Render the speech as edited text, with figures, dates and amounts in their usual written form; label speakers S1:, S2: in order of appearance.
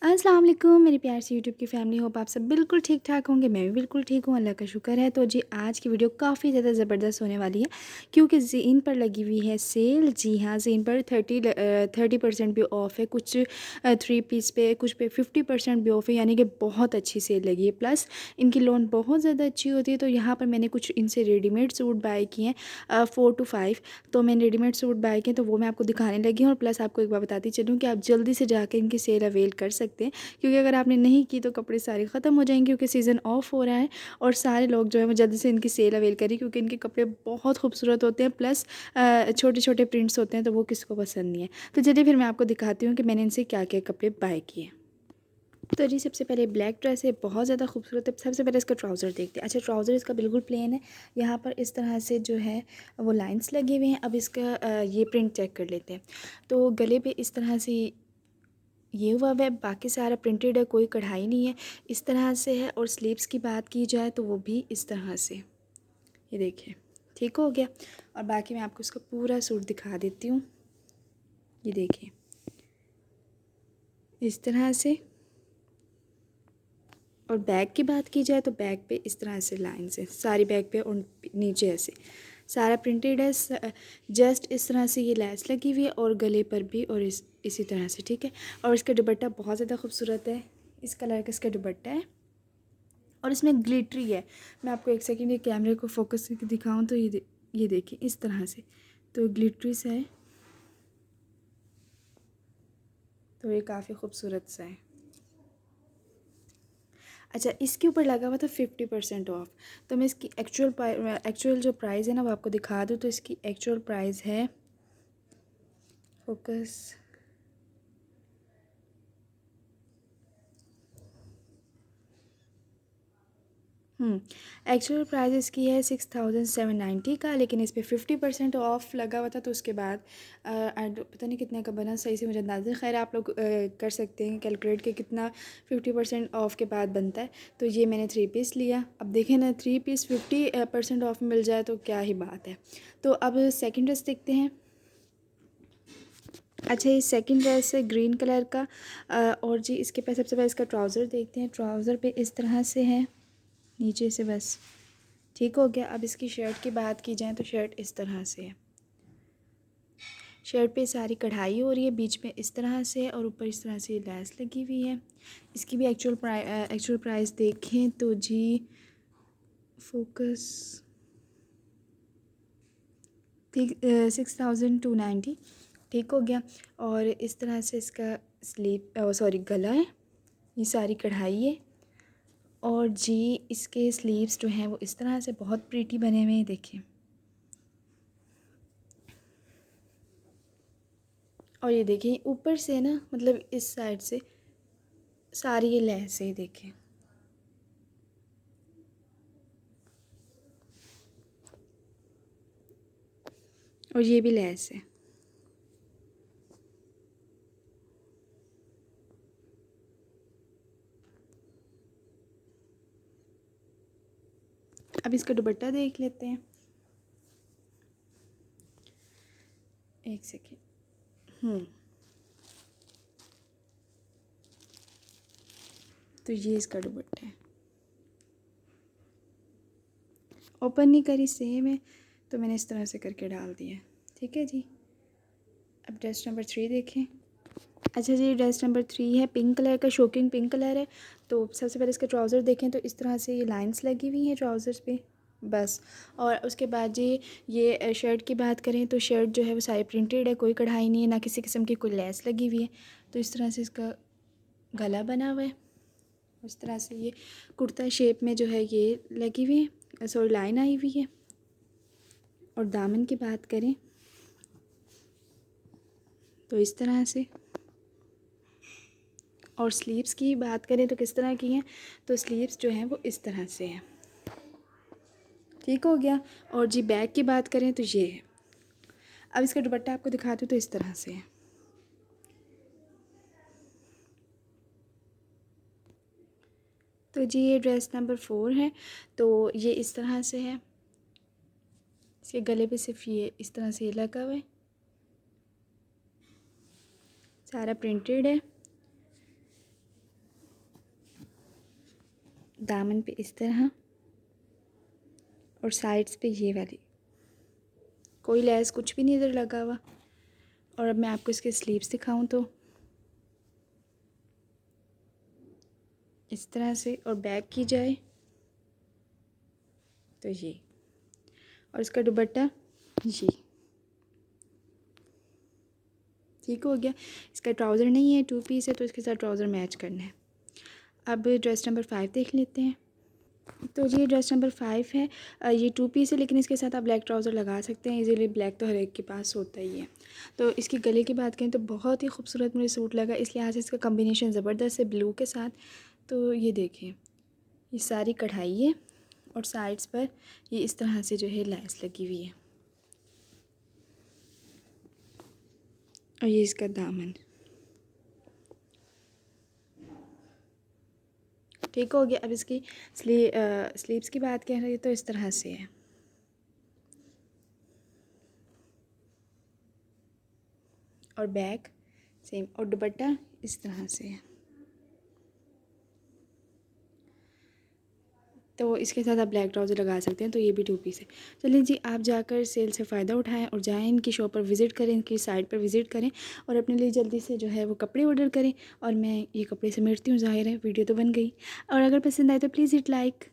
S1: अस्सलाम वालेकुम मेरी प्यार सी यूट्यूब की फ़ैमिली। होप आप सब बिल्कुल ठीक ठाक होंगे। मैं भी बिल्कुल ठीक हूँ, अल्लाह का शुक्र है। तो जी आज की वीडियो काफ़ी ज़्यादा ज़बरदस्त होने वाली है क्योंकि ज़ीन पर लगी हुई है सेल। जी हाँ, ज़ीन पर 30% भी ऑफ़ है, कुछ 3 पीस पे, कुछ पे 50% भी ऑफ़ है, यानी कि बहुत अच्छी सेल लगी है। प्लस इनकी लोन बहुत ज़्यादा अच्छी होती है। तो यहाँ पर मैंने कुछ इनसे रेडीमेड सूट बाय किए हैं 4 to 5। तो मैंने रेडीमेड सूट बाय किए तो वो मैं आपको दिखाने लगी हूँ। और प्लस आपको एक बात बताती चलूँ कि आप जल्दी से जाकर इनकी सेल अवेल कर सकते हैं, क्योंकि अगर आपने नहीं की तो कपड़े सारे ख़त्म हो जाएंगे, क्योंकि सीज़न ऑफ हो रहा है और सारे लोग जो है वो जल्दी से इनकी सेल अवेल करें, क्योंकि इनके कपड़े बहुत खूबसूरत होते हैं। प्लस छोटे छोटे प्रिंट्स होते हैं, तो वो किसको पसंद नहीं है। तो चलिए फिर मैं आपको दिखाती हूँ कि मैंने इनसे क्या क्या कपड़े बाय किए। तो जी सबसे पहले ब्लैक ड्रेस है, बहुत ज़्यादा खूबसूरत है। सबसे पहले इसका ट्राउज़र देखते हैं। अच्छा, ट्राउज़र इसका बिल्कुल प्लेन है, यहाँ पर इस तरह से जो है वो लाइंस लगे हुए हैं। अब इसका ये प्रिंट चेक कर लेते हैं। तो गले पे इस तरह से ये हुआ है, बाकी सारा प्रिंटेड है, कोई कढ़ाई नहीं है, इस तरह से है। और स्लीव्स की बात की जाए तो वो भी इस तरह से, ये देखिए, ठीक हो गया। और बाकी मैं आपको इसका पूरा सूट दिखा देती हूँ। ये देखिए इस तरह से। और बैक की बात की जाए तो बैक पे इस तरह से लाइंस है सारी बैक पे, और नीचे ऐसे सारा प्रिंटेड है। जस्ट इस तरह से ये लैस लगी हुई है, और गले पर भी, और इसी तरह से, ठीक है। और इसका दुपट्टा बहुत ज़्यादा खूबसूरत है, इस कलर का इसका दुपट्टा है, और इसमें ग्लिटरी है। मैं आपको एक सेकेंड ये कैमरे को फोकस करके दिखाऊं तो ये देखिए इस तरह से, तो ग्लिटरी सा है, तो ये काफ़ी खूबसूरत सा है। अच्छा, इसके ऊपर लगा हुआ था 50% ऑफ। तो मैं इसकी एक्चुअल जो प्राइस है ना वो आपको दिखा दूँ। तो इसकी एक्चुअल प्राइस है, फोकस, एक्चुअल प्राइस इसकी है 6790 का, लेकिन इस पर 50% ऑफ लगा हुआ था। तो उसके बाद पता नहीं कितने का बना, सही से मुझे अंदाज़ा, खैर आप लोग कर सकते हैं कैलकुलेट के कितना 50% ऑफ के बाद बनता है। तो ये मैंने 3 पीस लिया। अब देखें ना, 3 पीस 50% ऑफ मिल जाए तो क्या ही बात है। तो अब सेकेंड ड्रेस देखते हैं। अच्छा, ये सेकंड ड्रेस है ग्रीन कलर का। और जी इसके पास सबसे पहले इसका ट्राउज़र देखते हैं। ट्राउज़र पे इस तरह से है, नीचे से बस, ठीक हो गया। अब इसकी शर्ट की बात की जाए तो शर्ट इस तरह से है, शर्ट पे सारी कढ़ाई हो रही है, बीच में इस तरह से, और ऊपर इस तरह से लैस लगी हुई है। इसकी भी एक्चुअल प्राइस देखें तो जी, फोकस, ठीक, 6290, ठीक हो गया। और इस तरह से इसका गला है, ये सारी कढ़ाई है। और जी इसके स्लीव्स जो हैं वो इस तरह से बहुत प्रीटी बने हुए हैं, देखिए। और ये देखिए ऊपर से ना, मतलब इस साइड से सारी ये लैस है, देखिए। और ये भी लैस है। अब इसका दुपट्टा देख लेते हैं, एक सेकेंड। तो ये इसका दुपट्टा है, ओपन नहीं करी, सेम है, तो मैंने इस तरह से करके डाल दिया, ठीक है जी। अब ड्रेस नंबर 3 देखें। अच्छा जी, ड्रेस नंबर 3 है पिंक कलर का, शोकिंग पिंक कलर है। तो सबसे पहले इसका ट्राउज़र देखें तो इस तरह से ये लाइंस लगी हुई हैं ट्राउज़र्स पे, बस। और उसके बाद जी ये शर्ट की बात करें तो शर्ट जो है वो सारी प्रिंटेड है, कोई कढ़ाई नहीं है, ना किसी किस्म की कोई लेस लगी हुई है। तो इस तरह से इसका गला बना हुआ है, इस तरह से ये कुर्ता शेप में जो है ये लगी हुई है, सॉरी लाइन आई हुई है। और दामन की बात करें तो इस तरह से, और स्लीव्स की बात करें तो किस तरह की हैं, तो स्लीव्स जो हैं वो इस तरह से हैं, ठीक हो गया। और जी बैक की बात करें तो ये है। अब इसका दुपट्टा आपको दिखाती हूँ, तो इस तरह से है। तो जी ये ड्रेस नंबर 4 है। तो ये इस तरह से है, इसके गले पे सिर्फ ये इस तरह से ये लगा हुआ है, सारा प्रिंटेड है। दामन पे इस तरह और साइड्स पे ये वाली, कोई लेस कुछ भी नहीं इधर लगा हुआ। और अब मैं आपको इसके स्लीव्स दिखाऊं तो इस तरह से, और बैक की जाए तो ये, और इसका दुपट्टा ये। ठीक हो गया। इसका ट्राउज़र नहीं है, 2 पीस है, तो इसके साथ ट्राउज़र मैच करना है। अब ड्रेस नंबर 5 देख लेते हैं। तो ये ड्रेस नंबर 5 है। ये 2 पीस है, लेकिन इसके साथ आप ब्लैक ट्राउज़र लगा सकते हैं इजीली। ब्लैक तो हर एक के पास होता ही है। तो इसकी गले की बात करें तो बहुत ही खूबसूरत मुझे सूट लगा, इस लिहाज से इसका कम्बिनेशन ज़बरदस्त है ब्लू के साथ। तो ये देखें, ये सारी कढ़ाई है और साइड्स पर ये इस तरह से जो है लैस लगी हुई है, और ये इसका दामन। ठीक हो गया। अब इसकी स्लीव्स की बात कह रही है तो इस तरह से है, और बैक सेम, और दुपट्टा इस तरह से है। तो इसके साथ आप ब्लैक ट्राउज़र लगा सकते हैं। तो ये भी 2 पीस है। चलिए जी, आप जाकर सेल से फ़ायदा उठाएं और जाएं इनकी शॉप पर विज़िट करें, इनकी साइट पर विज़िट करें और अपने लिए जल्दी से जो है वो कपड़े ऑर्डर करें। और मैं ये कपड़े समेटती हूँ, ज़ाहिर है वीडियो तो बन गई। और अगर पसंद आए तो प्लीज़ हिट लाइक।